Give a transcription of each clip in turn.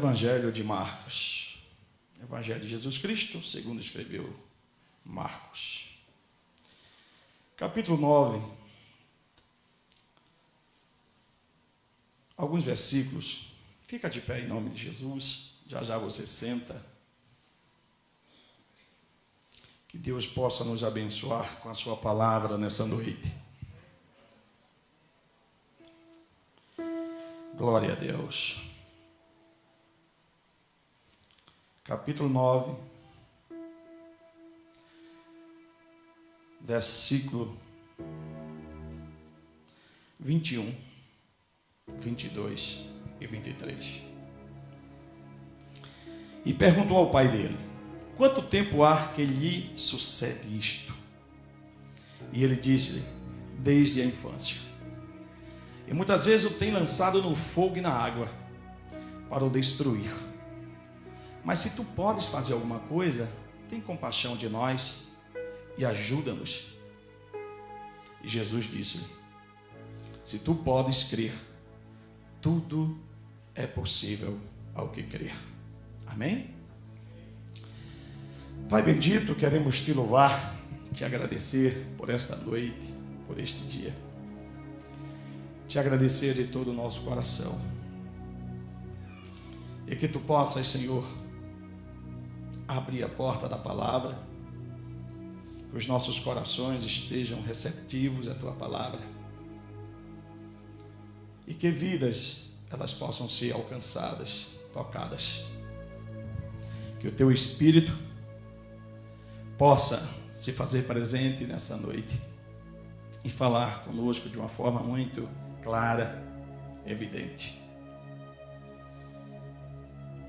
Evangelho de Marcos. Evangelho de Jesus Cristo, segundo escreveu Marcos. Capítulo 9. Alguns versículos. Fica de pé em nome de Jesus. Já já você senta. Que Deus possa nos abençoar com a sua palavra nessa noite. Glória a Deus. Capítulo 9, versículo 21, 22 e 23. E perguntou ao pai dele: quanto tempo há que lhe sucede isto? E ele disse-lhe: desde a infância. E muitas vezes o tem lançado no fogo e na água para o destruir. Mas se tu podes fazer alguma coisa, tem compaixão de nós e ajuda-nos. E Jesus disse-lhe: se tu podes crer, tudo é possível ao que crer. Amém? Pai bendito, queremos te louvar, te agradecer por esta noite, por este dia. Te agradecer de todo o nosso coração. E que tu possas, Senhor, abrir a porta da palavra, que os nossos corações estejam receptivos à tua palavra e que vidas elas possam ser alcançadas, tocadas, que o teu Espírito possa se fazer presente nessa noite e falar conosco de uma forma muito clara, evidente.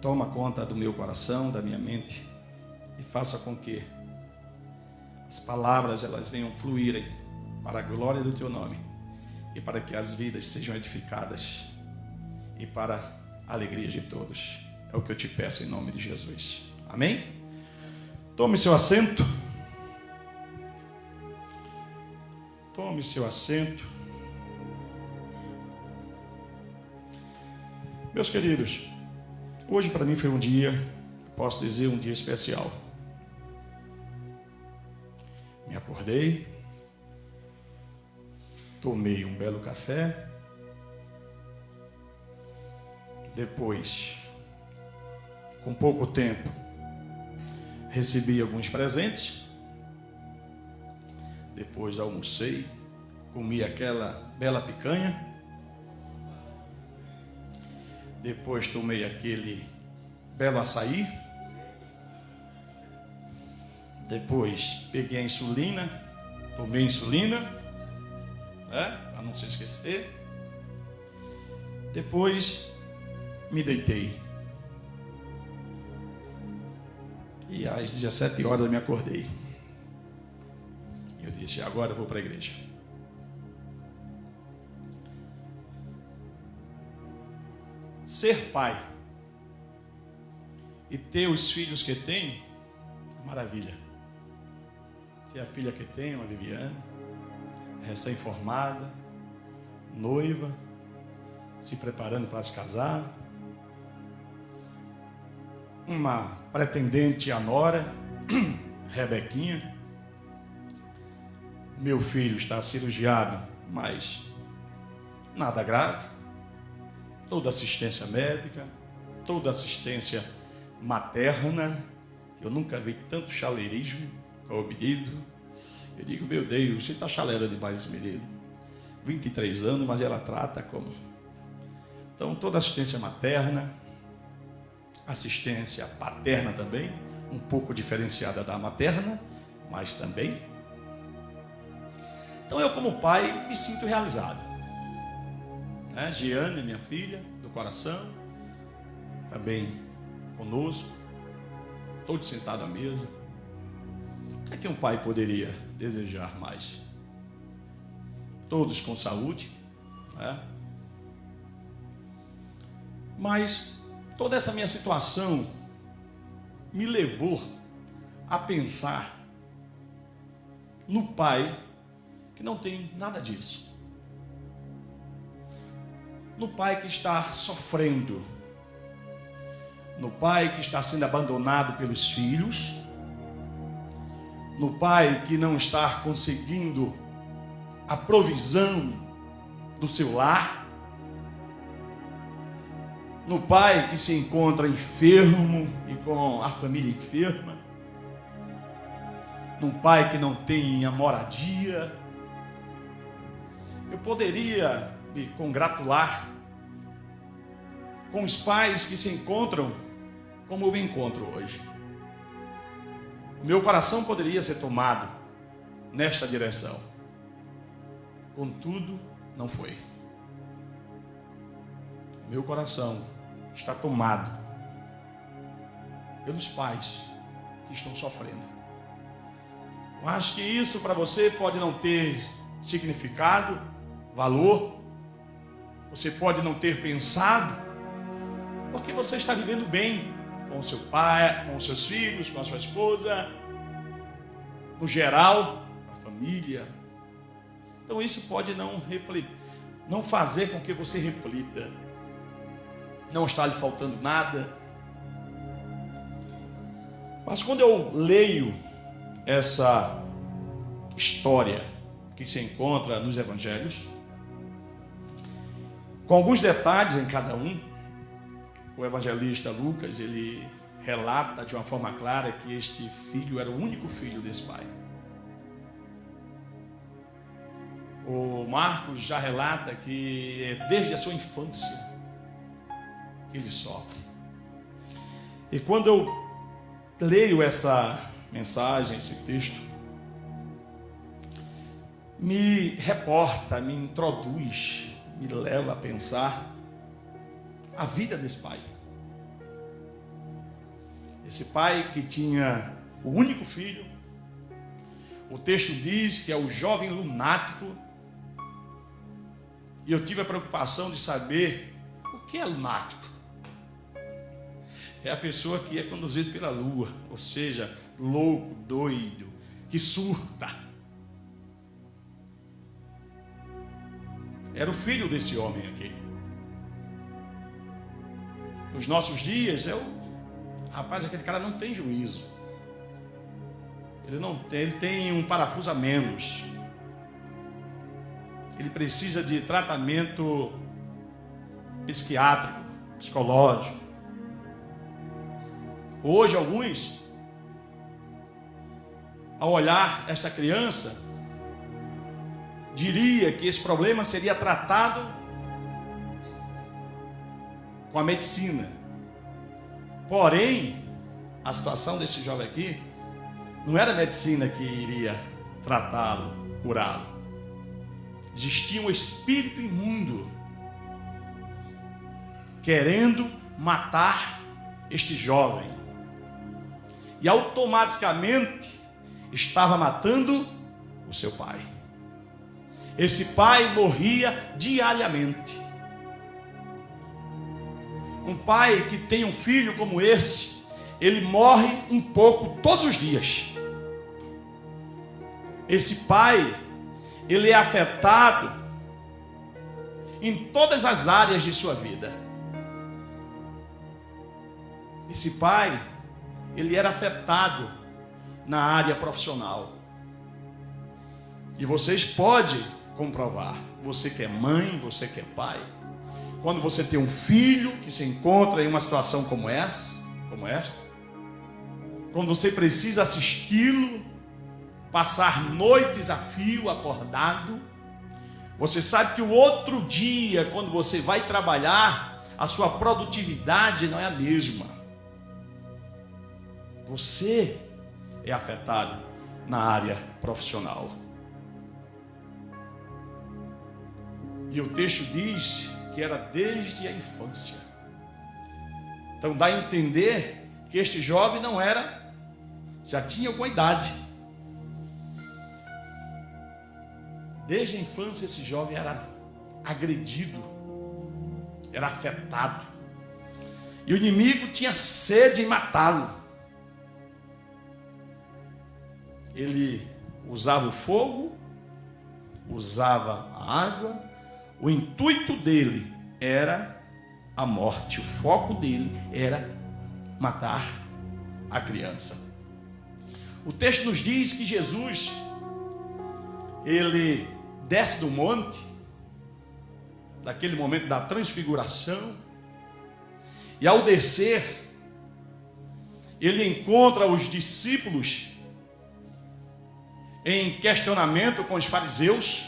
Toma conta do meu coração, da minha mente e faça com que as palavras elas venham fluírem para a glória do teu nome e para que as vidas sejam edificadas e para a alegria de todos. É o que eu te peço em nome de Jesus. Amém? Tome seu assento. Tome seu assento. Meus queridos, hoje para mim foi um dia, posso dizer, um dia especial. Me acordei, tomei um belo café, depois, com pouco tempo, recebi alguns presentes, depois almocei, comi aquela bela picanha, depois tomei aquele belo açaí, depois peguei a insulina, tomei insulina, para não se esquecer, depois me deitei, e às 17 horas eu me acordei, eu disse: agora eu vou para a igreja. Ser pai e ter os filhos que tem, maravilha. Ter a filha que tem, uma Viviane, recém-formada, noiva, se preparando para se casar, uma pretendente a nora, Rebequinha. Meu filho está cirurgiado, mas nada grave. Toda assistência médica, toda assistência materna. Eu nunca vi tanto chaleirismo com o menino. Eu digo: meu Deus, você está chaleirando demais esse menino. 23 anos, mas ela trata como. Então, toda assistência materna, assistência paterna também, um pouco diferenciada da materna, mas também. Então, eu como pai me sinto realizado. Giane, minha filha do coração, também conosco, todos sentados à mesa. O que é que um pai poderia desejar mais? Todos com saúde, Mas toda essa minha situação me levou a pensar no pai que não tem nada disso. No pai que está sofrendo, no pai que está sendo abandonado pelos filhos, no pai que não está conseguindo a provisão do seu lar, no pai que se encontra enfermo e com a família enferma, num pai que não tem a moradia. Eu poderia me congratular com os pais que se encontram como eu me encontro hoje. Meu coração poderia ser tomado nesta direção. Contudo, não foi. Meu coração está tomado pelos pais que estão sofrendo. Eu acho que isso para você pode não ter significado, valor. Você pode não ter pensado, porque você está vivendo bem com o seu pai, com os seus filhos, com a sua esposa, no geral, a família. Então isso pode não fazer com que você reflita. Não está lhe faltando nada. Mas quando eu leio essa história que se encontra nos evangelhos, com alguns detalhes em cada um, o evangelista Lucas, ele relata de uma forma clara que este filho era o único filho desse pai. O Marcos já relata que desde a sua infância ele sofre. E quando eu leio essa mensagem, esse texto, me reporta, me introduz, me leva a pensar a vida desse pai. Esse pai que tinha o único filho, o texto diz que é o jovem lunático, e eu tive a preocupação de saber o que é lunático. É a pessoa que é conduzida pela lua, ou seja, louco, doido, que surta. Era o filho desse homem aqui. Nos nossos dias, rapaz, aquele cara não tem juízo. Ele tem um parafuso a menos. Ele precisa de tratamento psiquiátrico, psicológico. Hoje, alguns, ao olhar esta criança, diria que esse problema seria tratado com a medicina. Porém, a situação desse jovem aqui, não era a medicina que iria tratá-lo, curá-lo. Existia um espírito imundo querendo matar este jovem. E automaticamente estava matando o seu pai. Esse pai morria diariamente. Um pai que tem um filho como esse, ele morre um pouco todos os dias. Esse pai, ele é afetado em todas as áreas de sua vida. Esse pai, ele era afetado na área profissional. E vocês podem comprovar, você que é mãe, você que é pai, quando você tem um filho que se encontra em uma situação como esta, quando você precisa assisti-lo, passar noites a fio acordado, você sabe que o outro dia, quando você vai trabalhar, a sua produtividade não é a mesma. Você é afetado na área profissional. E o texto diz que era desde a infância. Então dá a entender que este jovem já tinha alguma idade. Desde a infância esse jovem era agredido, era afetado. E o inimigo tinha sede em matá-lo. Ele usava o fogo, usava a água. O intuito dele era a morte. O foco dele era matar a criança. O texto nos diz que Jesus, ele desce do monte, daquele momento da transfiguração, e ao descer, ele encontra os discípulos em questionamento com os fariseus,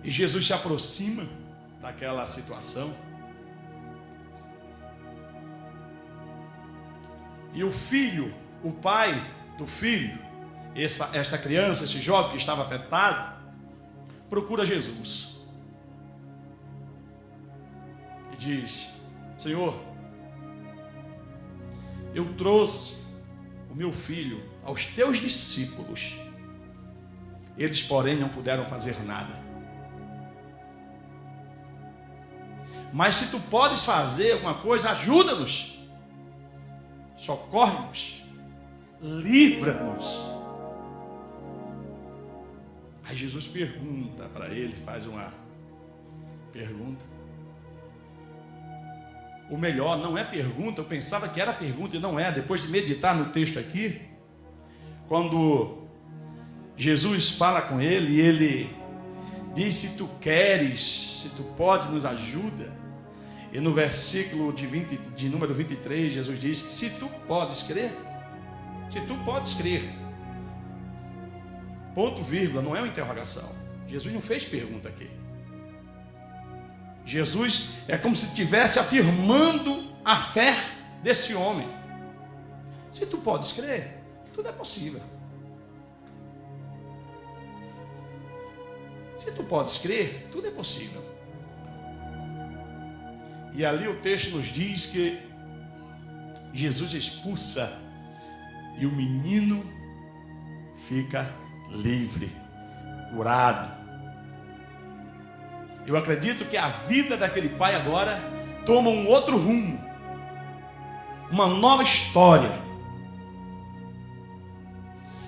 e Jesus se aproxima daquela situação, e o filho, o pai do filho, esta criança, esse jovem que estava afetado, procura Jesus e diz: Senhor, eu trouxe o meu filho aos teus discípulos, eles porém não puderam fazer nada, mas se tu podes fazer alguma coisa, ajuda-nos, socorre-nos, livra-nos. Aí Jesus pergunta para ele, faz uma pergunta. O melhor, não é pergunta, eu pensava que era pergunta e não é. Depois de meditar no texto aqui, quando Jesus fala com ele, e ele diz: se tu queres, se tu pode, nos ajuda. E no versículo de número 23, Jesus diz: se tu podes crer, se tu podes crer. Ponto, vírgula, não é uma interrogação. Jesus não fez pergunta aqui. Jesus é como se estivesse afirmando a fé desse homem. Se tu podes crer, tudo é possível. Se tu podes crer, tudo é possível. E ali o texto nos diz que Jesus expulsa e o menino fica livre, curado. Eu acredito que a vida daquele pai agora toma um outro rumo, uma nova história.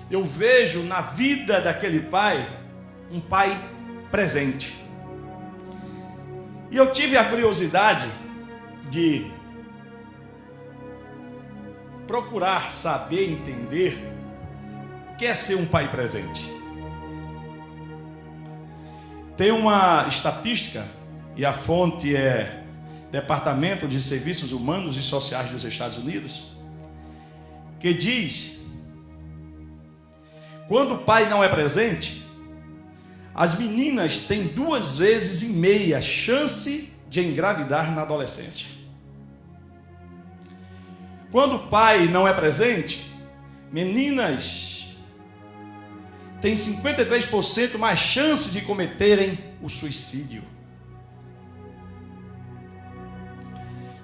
Eu vejo na vida daquele pai um pai presente. E eu tive a curiosidade de procurar saber, entender o que é ser um pai presente. Tem uma estatística, e a fonte é Departamento de Serviços Humanos e Sociais dos Estados Unidos, que diz: quando o pai não é presente, as meninas têm 2,5 vezes chance de engravidar na adolescência. Quando o pai não é presente, meninas têm 53% mais chance de cometerem o suicídio.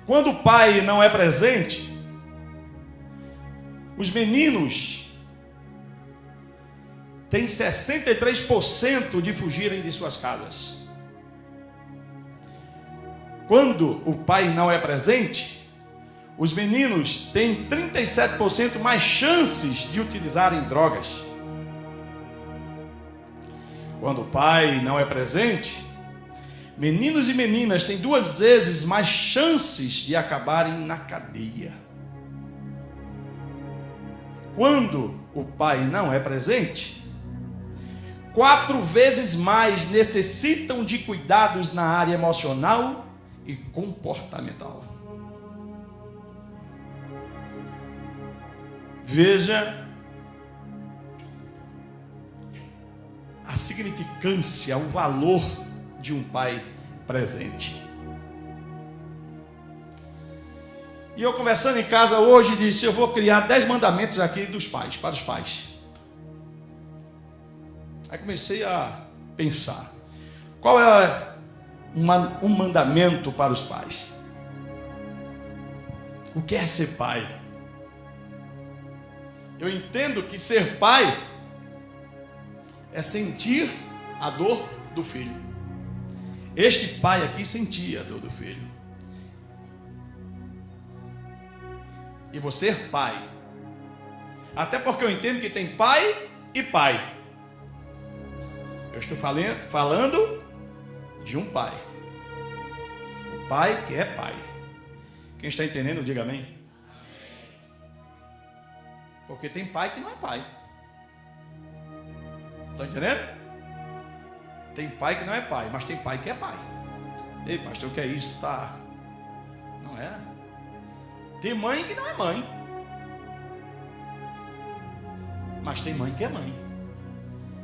Quando o pai não é presente, os meninos têm 63% de fugirem de suas casas. Quando o pai não é presente, os meninos têm 37% mais chances de utilizarem drogas. Quando o pai não é presente, meninos e meninas têm 2 vezes mais chances de acabarem na cadeia. Quando o pai não é presente, 4 vezes mais necessitam de cuidados na área emocional e comportamental. Veja a significância, o valor de um pai presente. E eu conversando em casa hoje disse: eu vou criar 10 mandamentos aqui dos pais, para os pais. Aí comecei a pensar, qual é um mandamento para os pais? O que é ser pai? Eu entendo que ser pai é sentir a dor do filho. Este pai aqui sentia a dor do filho. E você ser pai, até porque eu entendo que tem pai e pai. Eu estou falando de um pai. O pai que é pai. Quem está entendendo, diga amém. Porque tem pai que não é pai. Está entendendo? Tem pai que não é pai, mas tem pai que é pai. Ei, pastor, o que é isso? Tá? Não é? Tem mãe que não é mãe, mas tem mãe que é mãe.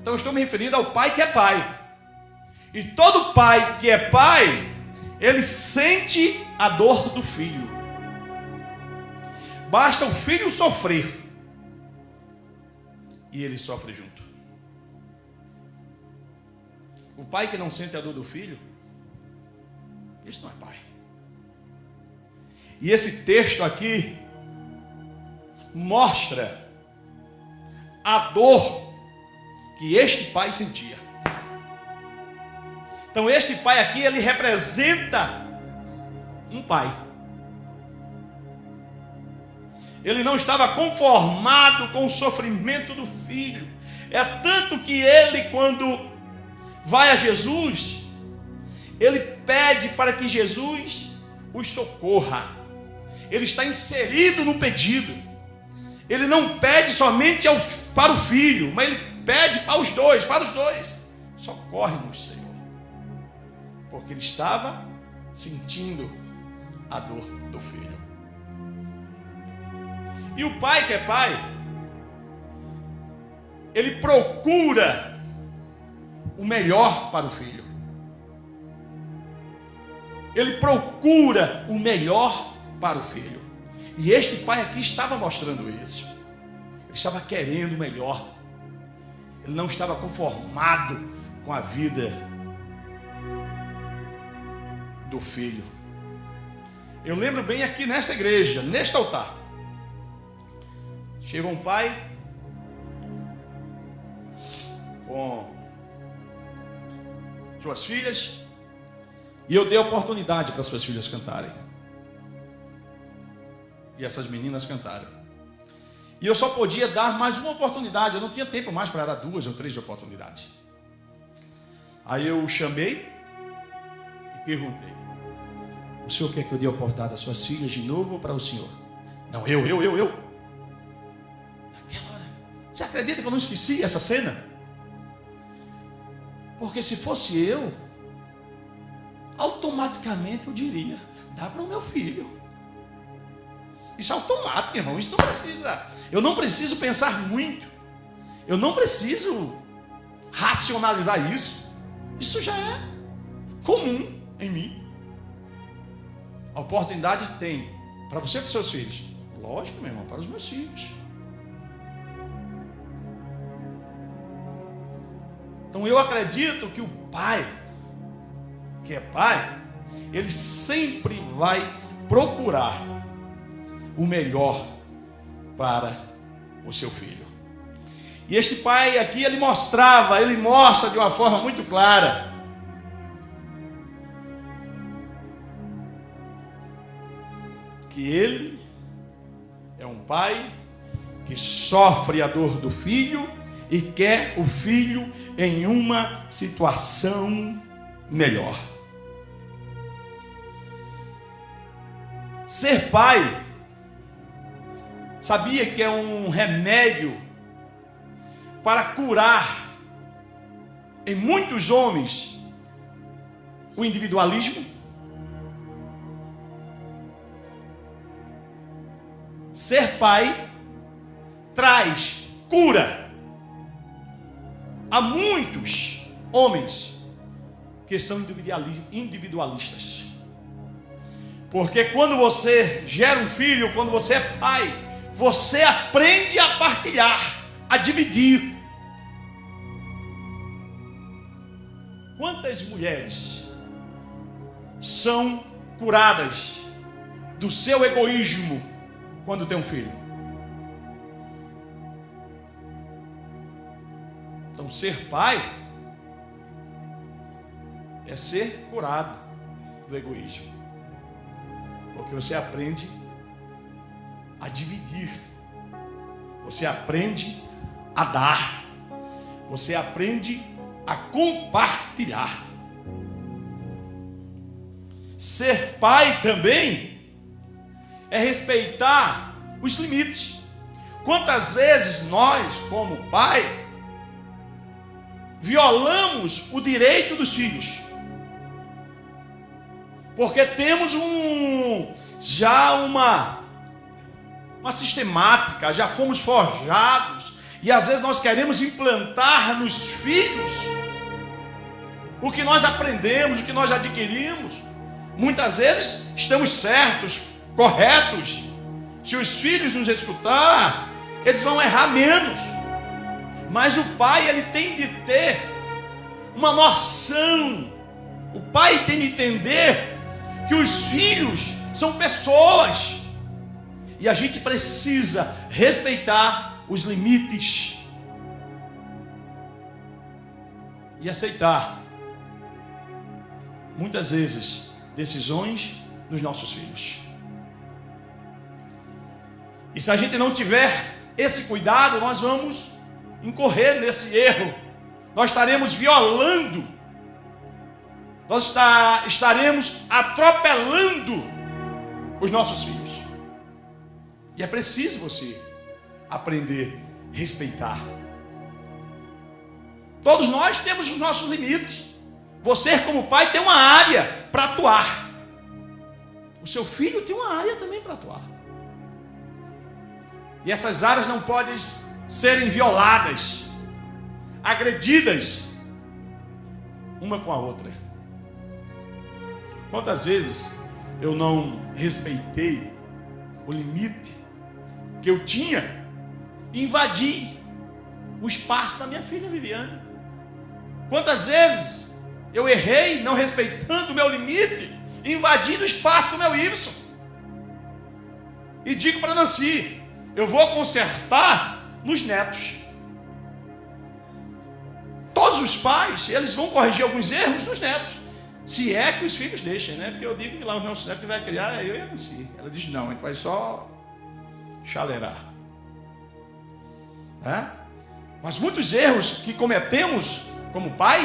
Então eu estou me referindo ao pai que é pai. E todo pai que é pai, ele sente a dor do filho. Basta o filho sofrer e ele sofre junto. O pai que não sente a dor do filho, isso não é pai. E esse texto aqui mostra a dor que este pai sentia. Então este pai aqui, ele representa um pai. Ele não estava conformado com o sofrimento do filho. É tanto que ele, quando vai a Jesus, ele pede para que Jesus os socorra. Ele está inserido no pedido. Ele não pede somente para o filho, mas ele pede para os dois. Socorre-nos, Senhor. Porque ele estava sentindo a dor do filho. E o pai que é pai, ele procura o melhor para o filho. Ele procura o melhor para o filho. E este pai aqui estava mostrando isso. Ele estava querendo o melhor. Ele não estava conformado com a vida do filho. Eu lembro bem aqui nesta igreja, neste altar. Chegou um pai com suas filhas, e eu dei a oportunidade para suas filhas cantarem. E essas meninas cantaram. E eu só podia dar mais uma oportunidade. Eu não tinha tempo mais para dar 2 ou 3 oportunidades. Aí eu chamei e perguntei: o senhor quer que eu dê a oportunidade às suas filhas de novo ou para o senhor? Não, eu. Naquela hora, você acredita que eu não esqueci essa cena? Porque se fosse eu, automaticamente eu diria: dá para o meu filho. Isso é automático, irmão. Isso não precisa. Eu não preciso pensar muito. Eu não preciso racionalizar isso. Isso já é comum em mim. A oportunidade tem para você e para os seus filhos. Lógico, meu irmão, para os meus filhos. Então eu acredito que o pai, que é pai, ele sempre vai procurar o melhor para o seu filho. E este pai aqui, ele mostra de uma forma muito clara que ele é um pai que sofre a dor do filho e quer o filho em uma situação melhor. Ser pai, sabia que é um remédio para curar em muitos homens o individualismo? Ser pai traz cura a muitos homens que são individualistas. Porque quando você gera um filho, quando você é pai, você aprende a partilhar, a dividir. Quantas mulheres são curadas do seu egoísmo quando tem um filho? Então, ser pai é ser curado do egoísmo, porque você aprende a dividir, você aprende a dar, você aprende a compartilhar. ser pai também é respeitar os limites. Quantas vezes nós, como pai, violamos o direito dos filhos? Porque temos já uma sistemática, já fomos forjados, e às vezes nós queremos implantar nos filhos o que nós aprendemos, o que nós adquirimos. Muitas vezes estamos certos, corretos. Se os filhos nos escutar, eles vão errar menos. Mas o pai, ele tem de ter uma noção. O pai tem de entender que os filhos são pessoas. E a gente precisa respeitar os limites. E aceitar, muitas vezes, decisões dos nossos filhos. E se a gente não tiver esse cuidado, nós vamos incorrer nesse erro. Nós estaremos violando, nós estaremos atropelando os nossos filhos. E é preciso você aprender a respeitar. Todos nós temos os nossos limites. Você, como pai, tem uma área para atuar. O seu filho tem uma área também para atuar. E essas áreas não podem serem violadas, agredidas uma com a outra. Quantas vezes eu não respeitei o limite que eu tinha e invadi o espaço da minha filha Viviane? Quantas vezes eu errei não respeitando o meu limite, invadindo o espaço do meu Ibson? E digo para Nancy, eu vou consertar nos netos. Todos os pais, eles vão corrigir alguns erros nos netos. Se é que os filhos deixem, né? Porque eu digo que lá os nossos netos que vai criar é eu e a Nancy. Ela diz, não, a gente vai só chaleirar. Mas muitos erros que cometemos como pai,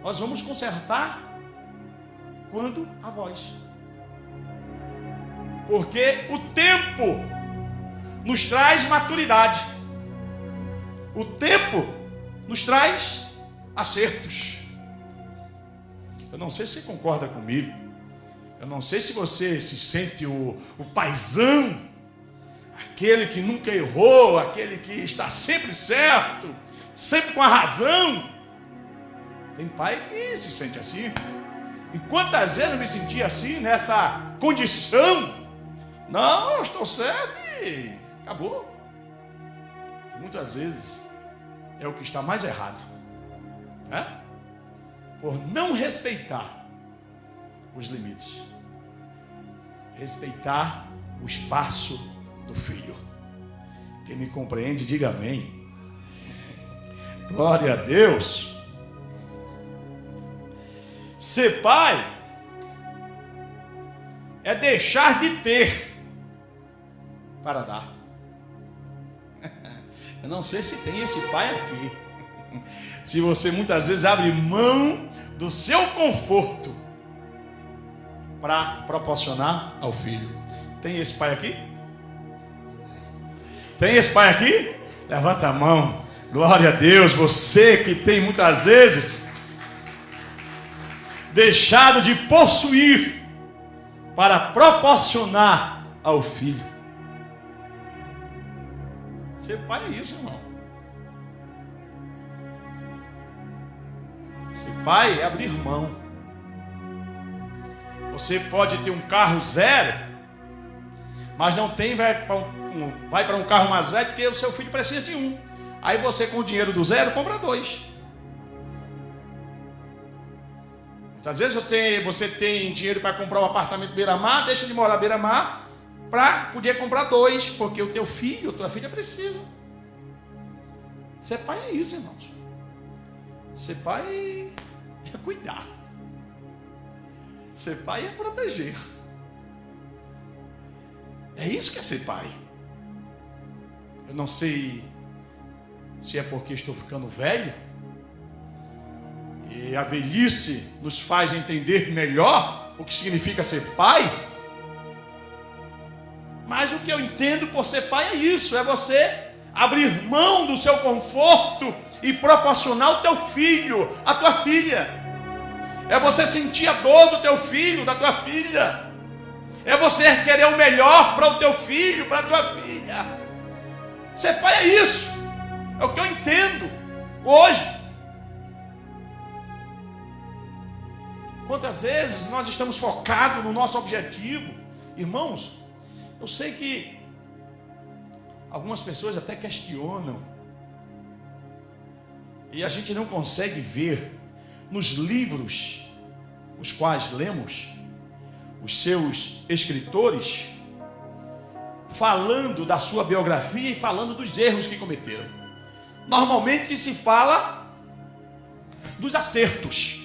nós vamos consertar quando a voz. Porque o tempo nos traz maturidade. O tempo nos traz acertos. Eu não sei se você concorda comigo. Eu não sei se você se sente o paizão, aquele que nunca errou, aquele que está sempre certo, sempre com a razão. Tem pai que se sente assim. E quantas vezes eu me senti assim, nessa condição? Não, eu estou certo e acabou. Muitas vezes é o que está mais errado, por não respeitar os limites, respeitar o espaço do filho. Quem me compreende, diga amém. Glória a Deus. Ser pai é deixar de ter para dar. Eu não sei se tem esse pai aqui. Se você muitas vezes abre mão do seu conforto para proporcionar ao filho. Tem esse pai aqui? Tem esse pai aqui? Levanta a mão. Glória a Deus. Você que tem muitas vezes deixado de possuir para proporcionar ao filho. Ser pai é isso, irmão. Ser pai é abrir mão. Você pode ter um carro zero, mas não tem, vai para um carro mais velho, porque o seu filho precisa de um. Aí você, com o dinheiro do zero, compra dois. Muitas vezes você tem dinheiro para comprar um apartamento beira-mar, deixa de morar beira-mar, para poder comprar dois, porque o teu filho, a tua filha precisa. Ser pai é isso, irmãos. Ser pai é cuidar. Ser pai é proteger. É isso que é ser pai. Eu não sei se é porque estou ficando velho, e a velhice nos faz entender melhor o que significa ser pai, mas o que eu entendo por ser pai é isso, é você abrir mão do seu conforto e proporcionar ao teu filho, à tua filha. É você sentir a dor do teu filho, da tua filha. É você querer o melhor para o teu filho, para a tua filha. Ser pai é isso. É o que eu entendo hoje. Quantas vezes nós estamos focados no nosso objetivo? Irmãos, eu sei que algumas pessoas até questionam. E a gente não consegue ver nos livros os quais lemos, os seus escritores, falando da sua biografia e falando dos erros que cometeram. Normalmente se fala dos acertos,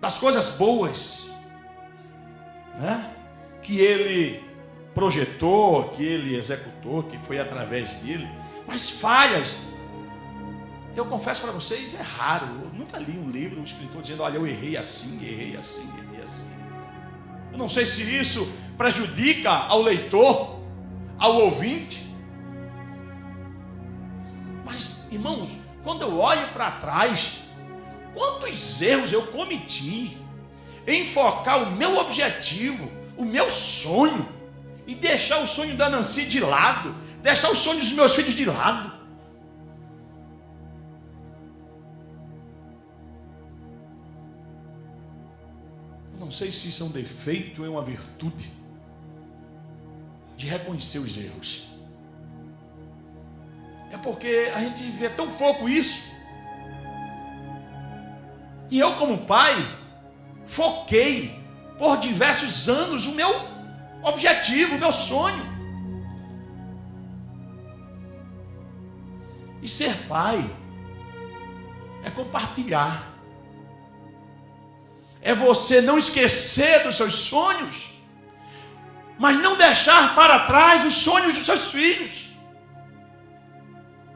das coisas boas, né? Que ele projetou, que ele executou, que foi através dele, mas falhas. Eu confesso para vocês, é raro. Eu nunca li um livro, um escritor dizendo: olha, eu errei assim, errei assim, errei assim. Eu não sei se isso prejudica ao leitor, ao ouvinte. Mas, irmãos, quando eu olho para trás, quantos erros eu cometi em focar o meu objetivo, o meu sonho, e deixar o sonho da Nancy de lado, deixar os sonhos dos meus filhos de lado. Não sei se isso é um defeito ou é uma virtude de reconhecer os erros. É porque a gente vê tão pouco isso. E eu, como pai, foquei por diversos anos o meu objetivo, o meu sonho. E ser pai é compartilhar. É você não esquecer dos seus sonhos, mas não deixar para trás os sonhos dos seus filhos.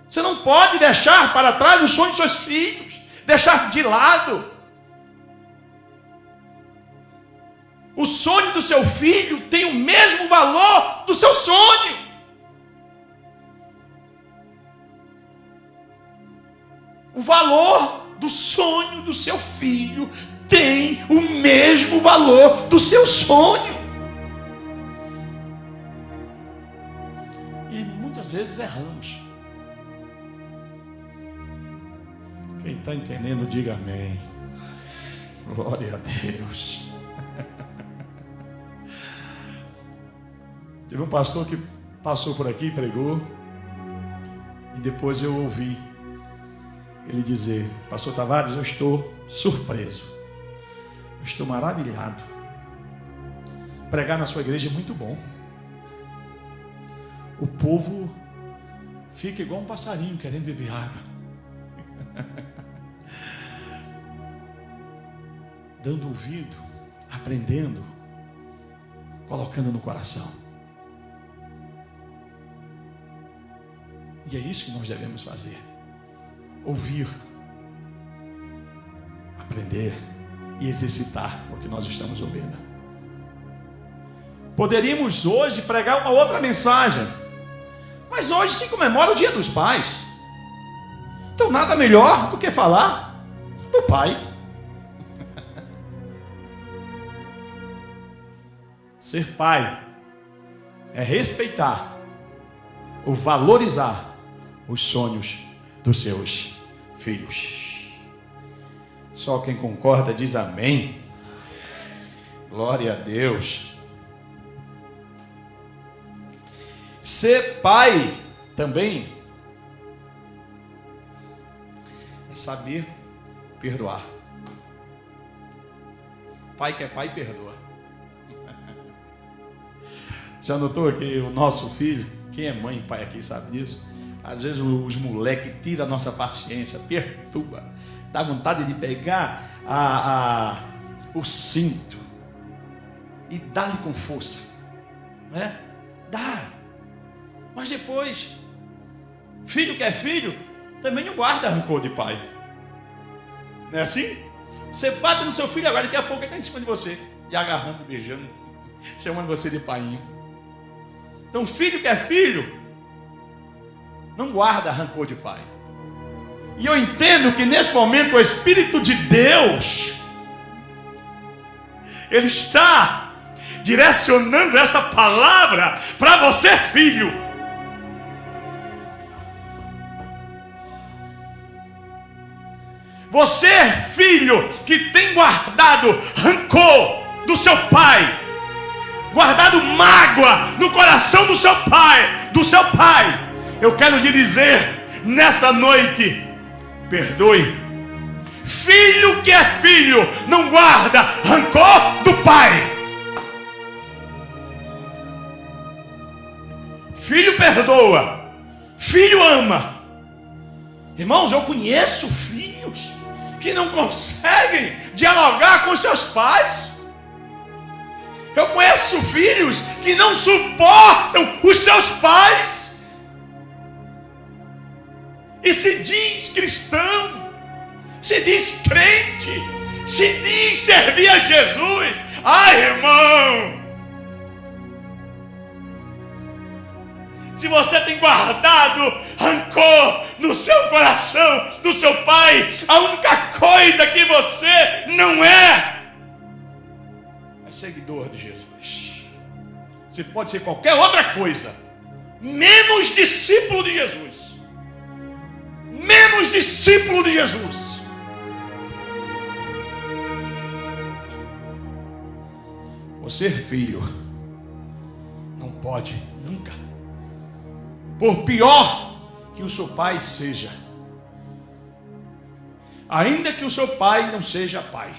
Você não pode deixar para trás os sonhos dos seus filhos, deixar de lado. O sonho do seu filho tem o mesmo valor do seu sonho. O valor do sonho do seu filho tem o mesmo valor do seu sonho. E muitas vezes erramos. Quem está entendendo, diga amém. Glória a Deus. Teve um pastor que passou por aqui e pregou, e depois eu ouvi ele dizer: Pastor Tavares, eu estou surpreso, eu estou maravilhado. Pregar na sua igreja é muito bom. O povo fica igual um passarinho querendo beber água, dando ouvido, aprendendo, colocando no coração. E é isso que nós devemos fazer: ouvir, aprender e exercitar o que nós estamos ouvindo. Poderíamos hoje pregar uma outra mensagem, mas hoje se comemora o Dia dos Pais. Então nada melhor do que falar do pai. Ser pai é respeitar ou valorizar os sonhos dos seus filhos. Só quem concorda diz amém. Glória a Deus. Ser pai também é saber perdoar. Pai que é pai, perdoa. Já notou que o nosso filho, quem é mãe e pai aqui sabe disso, às vezes os moleques tiram a nossa paciência, perturba, dá vontade de pegar o cinto e dar-lhe com força, né? Dá, mas depois, filho que é filho, também não guarda rancor de pai, não é assim? Você bate no seu filho agora, daqui a pouco ele está em cima de você, e agarrando, beijando, chamando você de painho. Então, filho que é filho, não guarda rancor de pai. E eu entendo que nesse momento o Espírito de Deus, Ele está direcionando essa palavra para você, filho. Você, filho, que tem guardado rancor do seu pai, guardado mágoa no coração do seu pai, eu quero lhe dizer nesta noite: perdoe. Filho que é filho não guarda rancor do pai. Filho perdoa, filho ama. Irmãos, eu conheço filhos que não conseguem dialogar com seus pais. Eu conheço filhos que não suportam os seus pais e se diz cristão, se diz crente, se diz servir a Jesus. Ai, irmão, se você tem guardado rancor no seu coração do seu pai, a única coisa que você não é seguidor de Jesus. Você pode ser qualquer outra coisa, menos discípulo de Jesus. Menos discípulo de Jesus. Você, filho, não pode nunca, por pior que o seu pai seja, ainda que o seu pai não seja pai,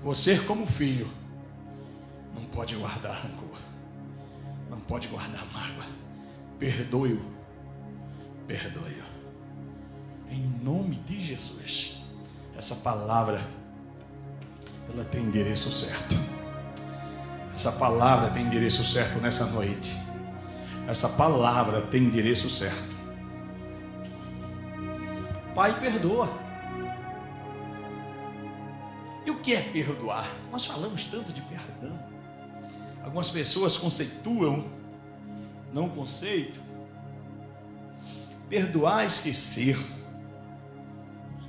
você, como filho, não pode guardar rancor, não pode guardar mágoa. Perdoe-o, perdoe-o, em nome de Jesus. Essa palavra, ela tem endereço certo. Essa palavra tem endereço certo nessa noite. Essa palavra tem endereço certo. Pai, perdoa. E o que é perdoar? Nós falamos tanto de perdão. Algumas pessoas conceituam, não conceito. Perdoar, esquecer.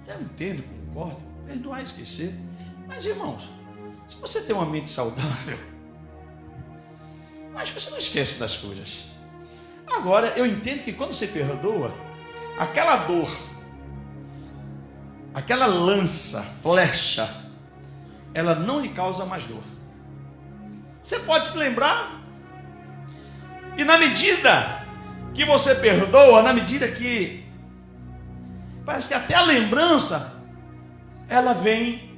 Até eu entendo, concordo. Perdoar, esquecer. Mas, irmãos, se você tem uma mente saudável, acho que você não esquece das coisas. Agora, eu entendo que quando você perdoa, aquela dor, aquela lança, flecha, ela não lhe causa mais dor. Você pode se lembrar, e na medida que você perdoa, na medida que parece que até a lembrança, ela vem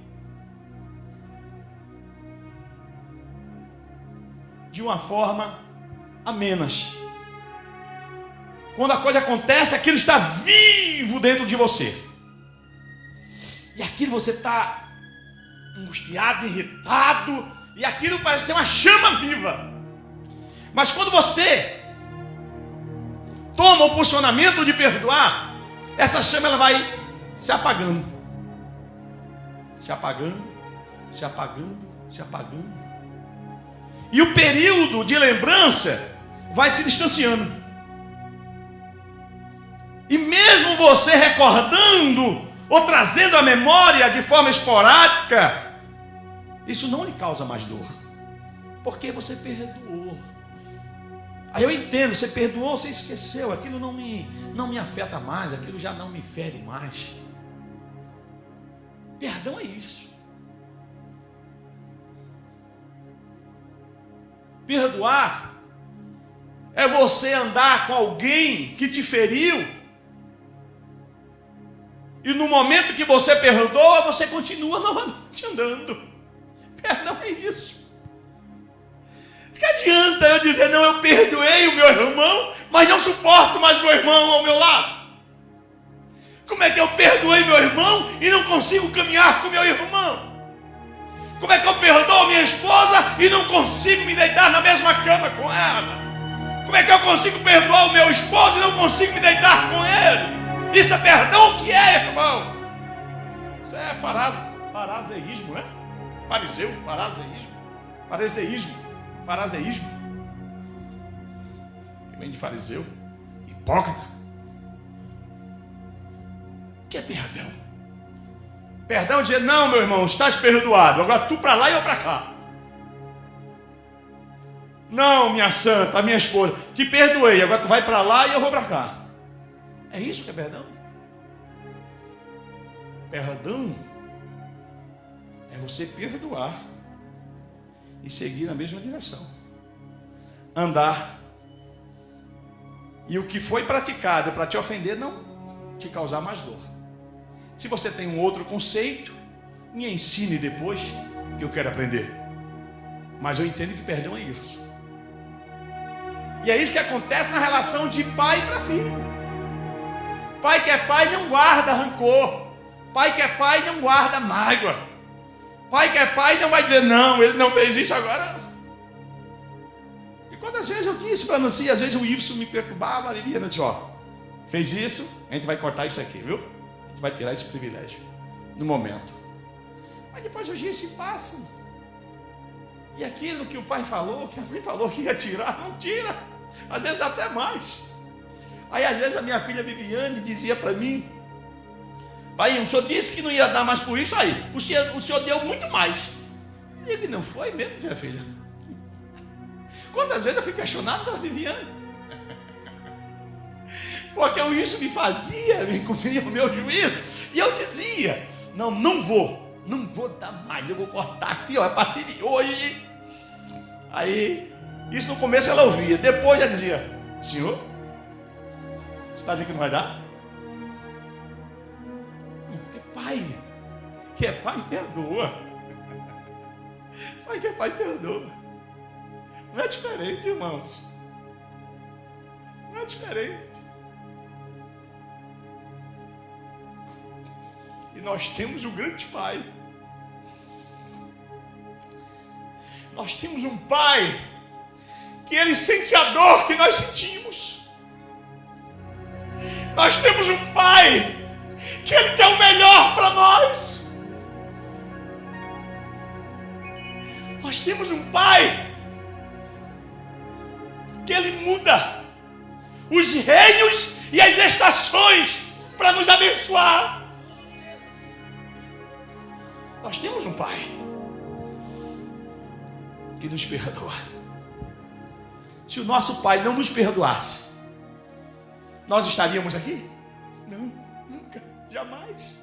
de uma forma a menos. Quando a coisa acontece, aquilo está vivo dentro de você, e aquilo você está angustiado, irritado, e aquilo parece ter uma chama viva. Mas quando você toma o posicionamento de perdoar, essa chama ela vai se apagando, se apagando, se apagando, se apagando, e o período de lembrança vai se distanciando. E mesmo você recordando ou trazendo a memória de forma esporádica, isso não lhe causa mais dor, porque você perdoou. Aí eu entendo, você perdoou, você esqueceu, aquilo não me afeta mais, aquilo já não me fere mais. Perdão é isso. Perdoar é você andar com alguém que te feriu, e no momento que você perdoa, você continua novamente andando. Perdão é isso. Que adianta eu dizer, não, eu perdoei o meu irmão, mas não suporto mais meu irmão ao meu lado? Como é que eu perdoei meu irmão e não consigo caminhar com meu irmão? Como é que eu perdoo minha esposa e não consigo me deitar na mesma cama com ela? Como é que eu consigo perdoar o meu esposo e não consigo me deitar com ele? Isso é perdão? O que é, irmão? Isso é fariseísmo, né? Fariseu, fariseísmo. Que vem de fariseu, hipócrita. O que é perdão? Perdão é dizer, não, meu irmão, estás perdoado, agora tu para lá e eu para cá. Não, minha santa, minha esposa, te perdoei, agora tu vai para lá e eu vou para cá. É isso que é perdão? Perdão é você perdoar e seguir na mesma direção. Andar. E o que foi praticado para te ofender não te causar mais dor. Se você tem um outro conceito, me ensine depois, que eu quero aprender. Mas eu entendo que perdão é isso. E é isso que acontece na relação de pai para filho. Pai que é pai não guarda rancor. Pai que é pai não guarda mágoa. Pai que é pai não vai dizer, não, ele não fez isso agora. E quantas vezes eu disse para Nancy, às vezes o Iveson me perturbava, a Viviana disse, ó, fez isso, a gente vai cortar isso aqui, viu? A gente vai tirar esse privilégio no momento. Mas depois os dias se passam. E aquilo que o pai falou, que a mãe falou que ia tirar, não tira. Às vezes dá até mais. Aí às vezes a minha filha Viviane dizia para mim, pai, o senhor disse que não ia dar mais por isso aí. O senhor deu muito mais. Eu digo, não foi mesmo, minha filha? Quantas vezes eu fui questionado pela Viviane? Porque isso me fazia, me comia o meu juízo. E eu dizia, não vou dar mais, eu vou cortar aqui, ó, a partir de hoje. Aí, isso no começo ela ouvia, depois ela dizia, senhor, você está dizendo que não vai dar? Porque pai, que é pai, perdoa. Pai que é pai, perdoa. Não é diferente, irmãos. Não é diferente. E nós temos um grande pai. Nós temos um pai que ele sente a dor que nós sentimos. Nós temos um pai que ele quer o melhor para nós. Nós temos um pai que ele muda os reinos e as estações para nos abençoar. Nós temos um pai que nos perdoa. Se o nosso pai não nos perdoasse, nós estaríamos aqui? Não, nunca, jamais.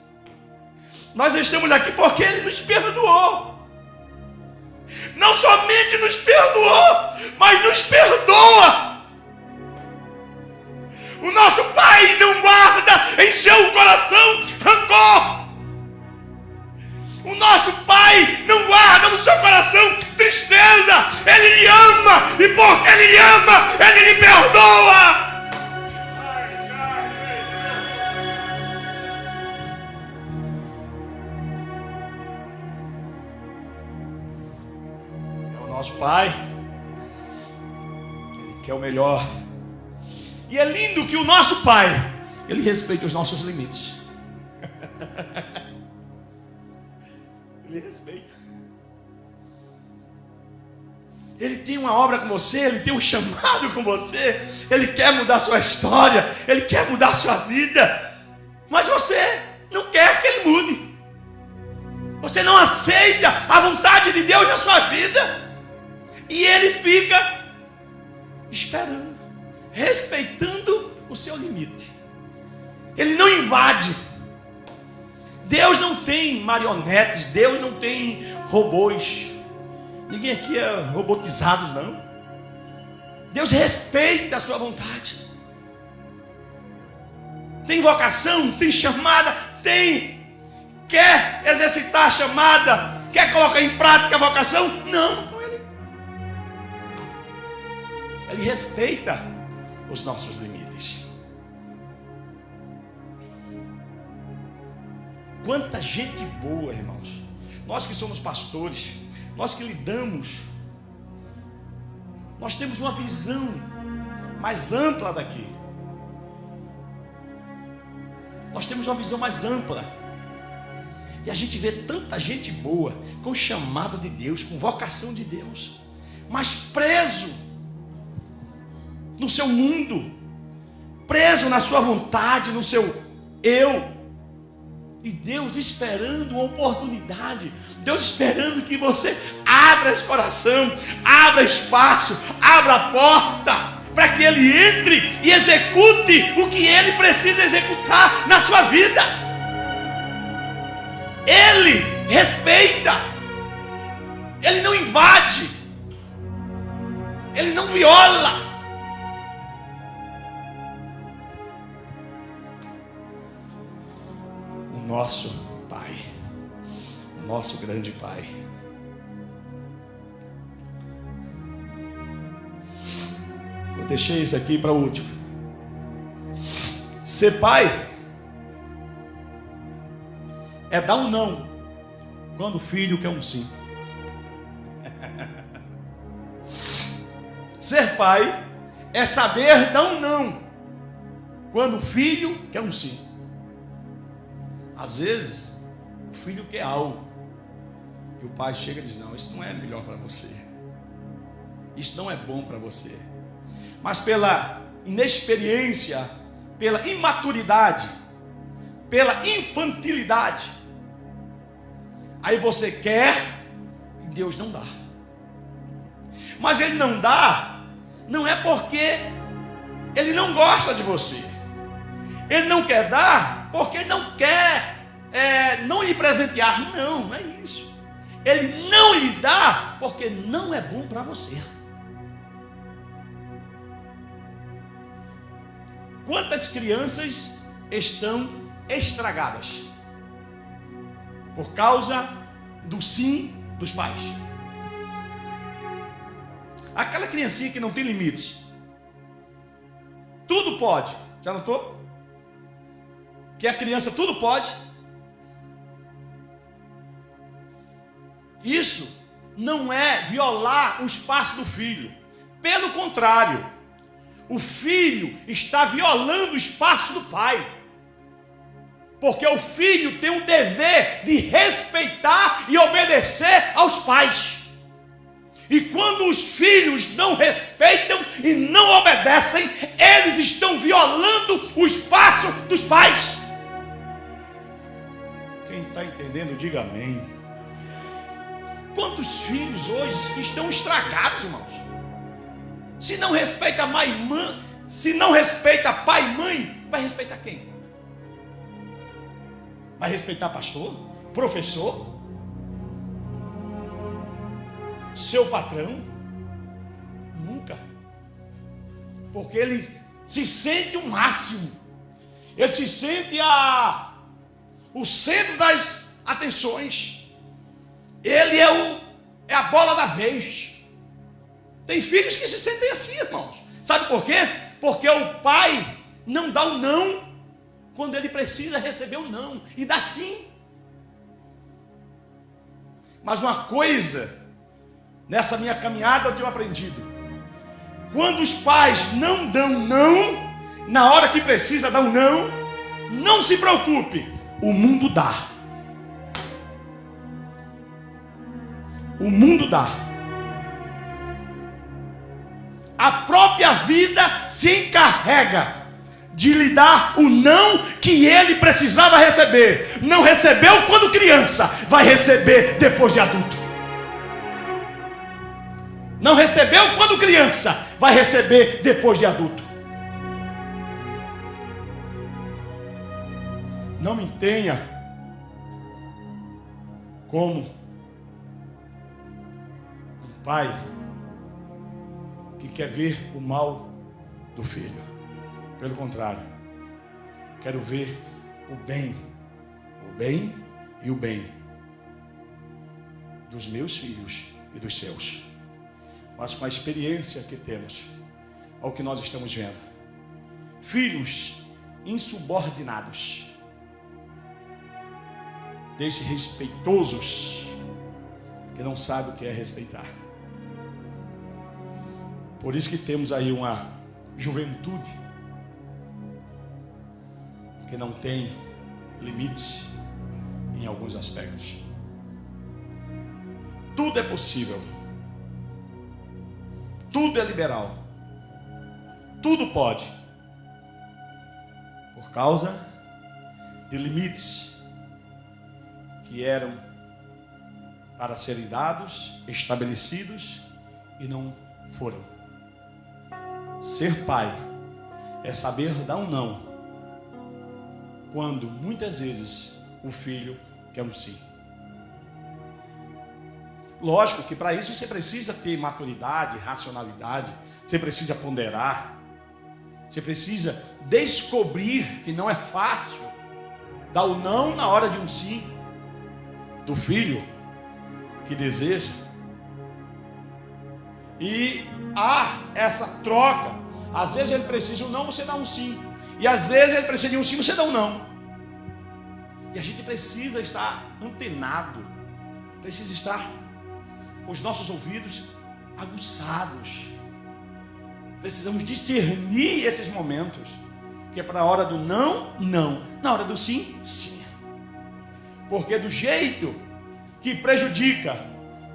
Nós estamos aqui porque ele nos perdoou. Não somente nos perdoou, mas nos perdoa. O nosso pai não guarda em seu coração rancor. O nosso pai não guarda no seu coração tristeza. Ele lhe ama, e porque ele lhe ama, ele lhe perdoa. É o nosso pai. Ele quer o melhor. E é lindo que o nosso pai, ele respeita os nossos limites. Ele respeita. Ele tem uma obra com você, ele tem um chamado com você, ele quer mudar a sua história, ele quer mudar a sua vida, mas você não quer que ele mude. Você não aceita a vontade de Deus na sua vida, e ele fica esperando, respeitando o seu limite. Ele não invade. Deus não tem marionetes, Deus não tem robôs. Ninguém aqui é robotizado, não. Deus respeita a sua vontade. Tem vocação, tem chamada, tem. Quer exercitar a chamada, quer colocar em prática a vocação? Não, então ele respeita os nossos limites. Quanta gente boa, irmãos. Nós que somos pastores, nós que lidamos, nós temos uma visão mais ampla daqui. Nós temos uma visão mais ampla. E a gente vê tanta gente boa, com chamado de Deus, com vocação de Deus, mas preso no seu mundo, preso na sua vontade, no seu eu. E Deus esperando uma oportunidade, Deus esperando que você abra esse coração, abra espaço, abra a porta, para que Ele entre e execute o que Ele precisa executar na sua vida. Ele respeita, Ele não invade, Ele não viola. O nosso Pai, o nosso grande Pai. Eu deixei isso aqui para o último. Ser pai é dar um não quando o filho quer um sim. Ser pai é saber dar um não quando o filho quer um sim. Às vezes o filho quer algo e o pai chega e diz: não, isso não é melhor para você, isso não é bom para você. Mas pela inexperiência, pela imaturidade, pela infantilidade, aí você quer e Deus não dá. Mas Ele não dá, não é porque Ele não gosta de você. Ele não quer dar porque Ele não quer não lhe presentear. Não, não é isso. Ele não lhe dá porque não é bom para você. Quantas crianças estão estragadas por causa do sim dos pais? Aquela criancinha que não tem limites, tudo pode. Já notou? Que a criança tudo pode. Isso não é violar o espaço do filho. Pelo contrário, o filho está violando o espaço do pai. Porque o filho tem um dever de respeitar e obedecer aos pais. E quando os filhos não respeitam e não obedecem, eles estão violando o espaço dos pais. Quem está entendendo, diga amém. Quantos filhos hoje estão estragados, irmãos? Se não respeita pai e mãe, se não respeita pai e mãe, vai respeitar quem? Vai respeitar pastor? Professor? Seu patrão? Nunca. Porque ele se sente o máximo. Ele se sente o centro das atenções. Ele é a bola da vez. Tem filhos que se sentem assim, irmãos. Sabe por quê? Porque o pai não dá o não quando ele precisa receber o não, e dá sim. Mas uma coisa, nessa minha caminhada eu tenho aprendido: quando os pais não dão não, na hora que precisa dar um não, não se preocupe, o mundo dá. O mundo dá. A própria vida se encarrega de lhe dar o não que ele precisava receber. Não recebeu quando criança, vai receber depois de adulto. Não recebeu quando criança, vai receber depois de adulto. Não me tenha como um pai que quer ver o mal do filho. Pelo contrário, quero ver o bem e o bem dos meus filhos e dos seus. Mas com a experiência que temos, ao que nós estamos vendo, filhos insubordinados, desrespeitosos, que não sabem o que é respeitar. Por isso que temos aí uma juventude que não tem limites em alguns aspectos. Tudo é possível. Tudo é liberal. Tudo pode. Por causa de limites que eram para serem dados, estabelecidos e não foram. Ser pai é saber dar um não, quando muitas vezes o filho quer um sim. Lógico que para isso você precisa ter maturidade, racionalidade, você precisa ponderar, você precisa descobrir que não é fácil dar o não na hora de um sim do filho que deseja. E há essa troca. Às vezes ele precisa de um não, você dá um sim. E às vezes ele precisa de um sim, você dá um não. E a gente precisa estar antenado, precisa estar com os nossos ouvidos aguçados. Precisamos discernir esses momentos, que é para a hora do não, não. Na hora do sim, sim. Porque do jeito que prejudica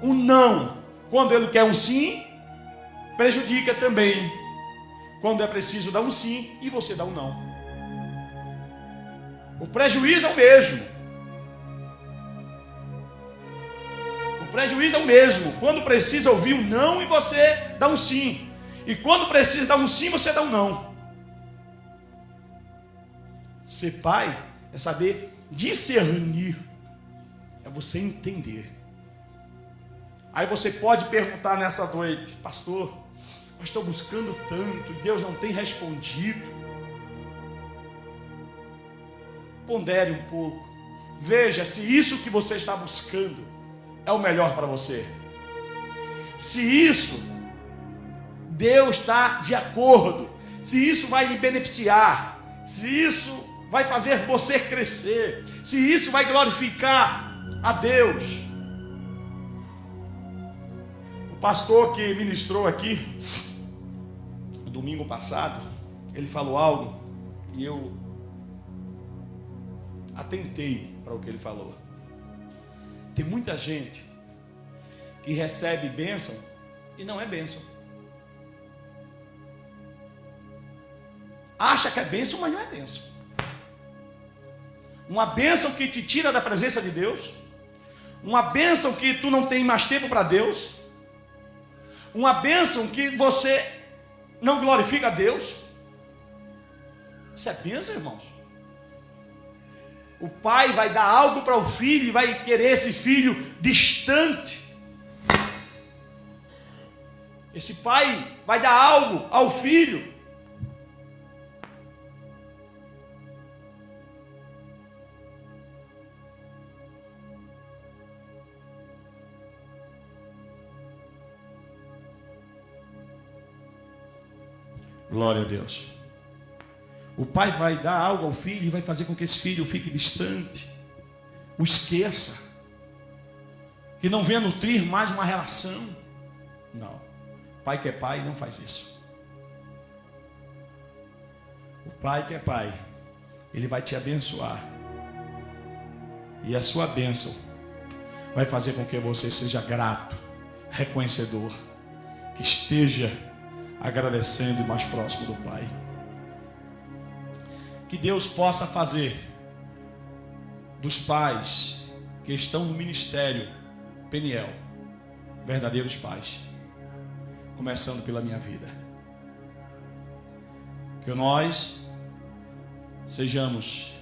um não quando ele quer um sim, prejudica também quando é preciso dar um sim e você dá um não. O prejuízo é o mesmo. O prejuízo é o mesmo. Quando precisa ouvir um não e você dá um sim. E quando precisa dar um sim, você dá um não. Ser pai é saber discernir. É você entender. Aí você pode perguntar nessa noite: pastor, eu estou buscando tanto e Deus não tem respondido. Pondere um pouco. Veja se isso que você está buscando é o melhor para você. Se isso Deus está de acordo, se isso vai lhe beneficiar, se isso vai fazer você crescer, se isso vai glorificar a Deus. O pastor que ministrou aqui no domingo passado, ele falou algo e eu atentei para o que ele falou. Tem muita gente que recebe bênção e não é bênção. Acha que é bênção, mas não é bênção. Uma bênção que te tira da presença de Deus. Uma bênção que tu não tem mais tempo para Deus. Uma bênção que você não glorifica a Deus. Isso é bênção, irmãos. O pai vai dar algo para o filho e vai querer esse filho distante. Esse pai vai dar algo ao filho. Glória a Deus. O pai vai dar algo ao filho e vai fazer com que esse filho fique distante, o esqueça, que não venha nutrir mais uma relação. Não. Pai que é pai não faz isso. O pai que é pai, ele vai te abençoar. E a sua bênção vai fazer com que você seja grato, reconhecedor, que esteja agradecendo e mais próximo do Pai. Que Deus possa fazer dos pais que estão no ministério Peniel verdadeiros pais, começando pela minha vida. Que nós sejamos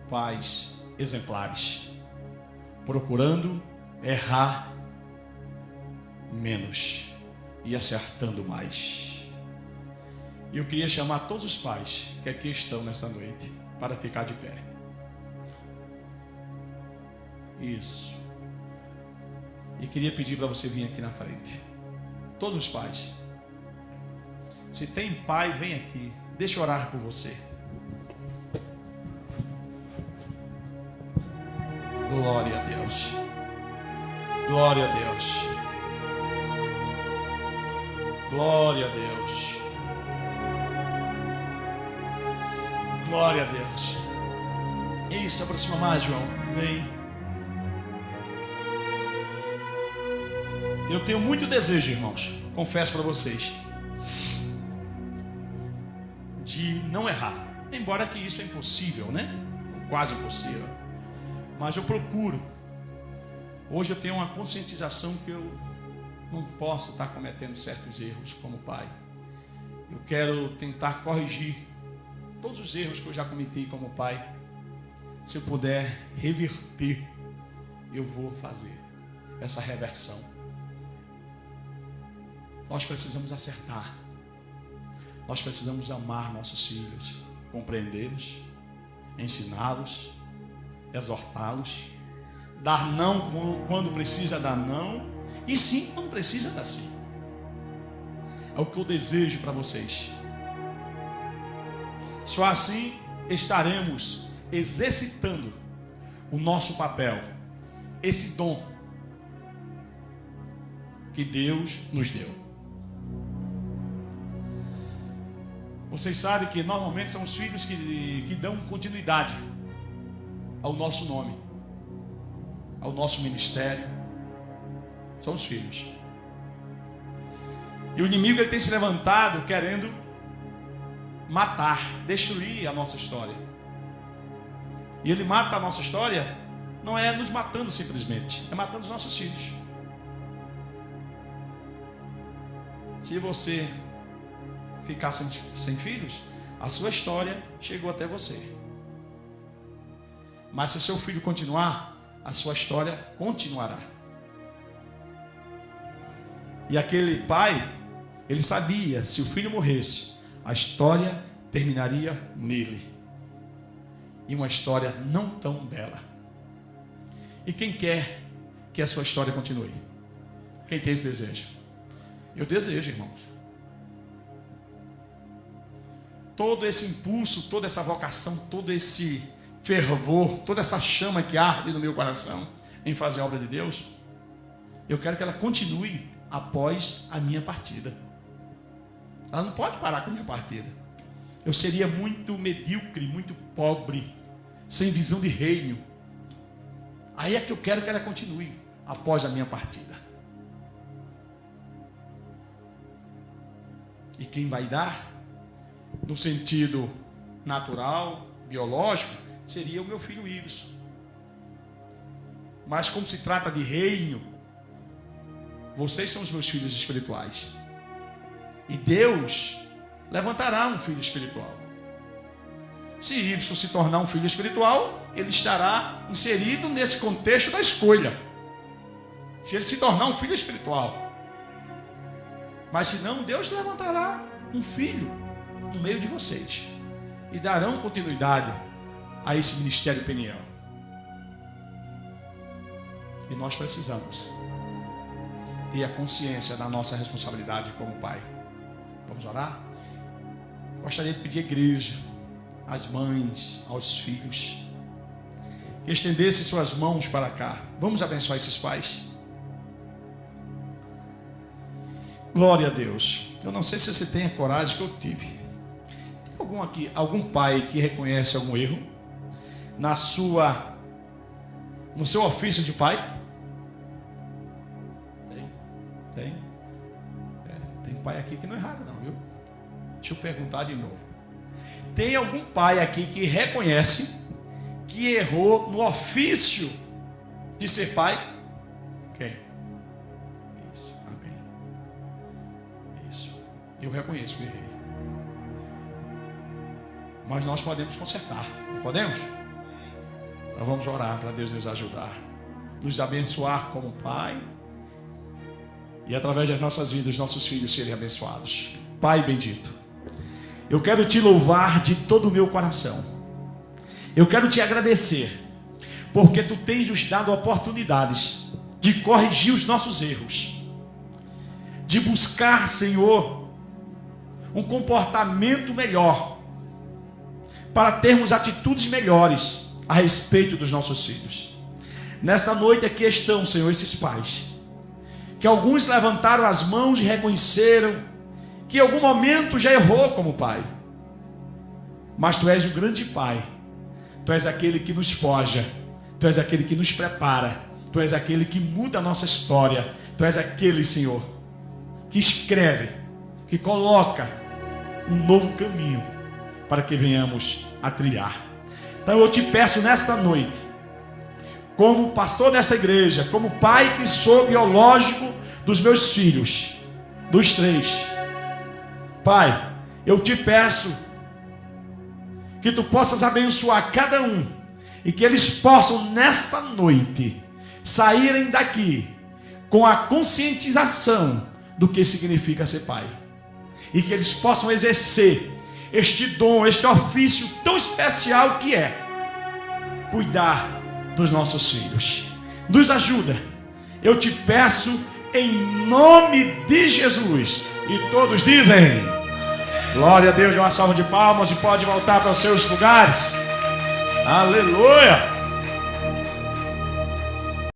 pais exemplares, procurando errar menos e acertando mais. E eu queria chamar todos os pais que aqui estão nessa noite para ficar de pé. Isso. E queria pedir para você vir aqui na frente. Todos os pais. Se tem pai, vem aqui. Deixa eu orar por você. Glória a Deus. Glória a Deus. Glória a Deus. Glória a Deus. Isso, aproxima mais, João. Eu tenho muito desejo, irmãos, confesso para vocês, de não errar. Embora que isso é impossível, né? Quase impossível. Mas eu procuro. Hoje eu tenho uma conscientização que eu não posso estar cometendo certos erros como pai. Eu quero tentar corrigir todos os erros que eu já cometi como pai. Se eu puder reverter, eu vou fazer essa reversão. Nós precisamos acertar. Nós precisamos amar nossos filhos, compreendê-los, ensiná-los, exortá-los, dar não quando precisa dar não, e sim quando precisa dar sim. É o que eu desejo para vocês. Só assim estaremos exercitando o nosso papel, esse dom que Deus nos deu. Vocês sabem que normalmente são os filhos que dão continuidade ao nosso nome, ao nosso ministério. São os filhos. E o inimigo ele tem se levantado querendo matar, destruir a nossa história. E ele mata a nossa história, não é nos matando simplesmente, é matando os nossos filhos. Se você ficar sem filhos, a sua história chegou até você. Mas se o seu filho continuar, a sua história continuará. E aquele pai, ele sabia, se o filho morresse, a história terminaria nele. E uma história não tão bela. E quem quer que a sua história continue? Quem tem esse desejo? Eu desejo, irmãos. Todo esse impulso, toda essa vocação, todo esse fervor, toda essa chama que arde no meu coração em fazer a obra de Deus, eu quero que ela continue após a minha partida. Ela não pode parar com a minha partida. Eu seria muito medíocre, muito pobre, sem visão de reino. Aí é que eu quero que ela continue após a minha partida. E quem vai dar, no sentido natural, biológico, seria o meu filho Ives. Mas como se trata de reino, vocês são os meus filhos espirituais. E Deus levantará um filho espiritual. Se Ives se tornar um filho espiritual, ele estará inserido nesse contexto da escolha. Se ele se tornar um filho espiritual. Mas se não, Deus levantará um filho no meio de vocês e darão continuidade a esse ministério peniel. E nós precisamos ter a consciência da nossa responsabilidade como pai. Vamos orar? Gostaria de pedir à igreja, às mães, aos filhos, que estendessem suas mãos para cá. Vamos abençoar esses pais. Glória a Deus. Eu não sei se você tem a coragem que eu tive. Tem algum aqui, algum pai que reconhece algum erro no seu ofício de pai? Tem. Tem pai aqui que não é errado não, viu? Deixa eu perguntar de novo. Tem algum pai aqui que reconhece que errou no ofício de ser pai? Quem? Isso, amém. Isso. Eu reconheço que errei. Mas nós podemos consertar, não podemos? Então vamos orar para Deus nos ajudar, nos abençoar como pai, e através das nossas vidas, nossos filhos serem abençoados. Pai bendito, eu quero te louvar de todo o meu coração. Eu quero te agradecer, porque tu tens nos dado oportunidades de corrigir os nossos erros, de buscar, Senhor, um comportamento melhor, para termos atitudes melhores a respeito dos nossos filhos. Nesta noite aqui estão, Senhor, esses pais, que alguns levantaram as mãos e reconheceram que em algum momento já errou como pai. Mas tu és o grande pai. Tu és aquele que nos forja Tu és aquele que nos prepara. Tu és aquele que muda a nossa história. Tu és aquele, Senhor, que escreve, que coloca um novo caminho para que venhamos a trilhar. Então eu te peço nesta noite, como pastor desta igreja, como pai que sou biológico dos meus filhos, dos 3, Pai, eu te peço que tu possas abençoar cada um e que eles possam nesta noite saírem daqui com a conscientização do que significa ser pai, e que eles possam exercer este dom, este ofício tão especial que é cuidar dos nossos filhos. Nos ajuda, eu te peço em nome de Jesus. E todos dizem glória a Deus. Uma salva de palmas, e pode voltar para os seus lugares. Aleluia.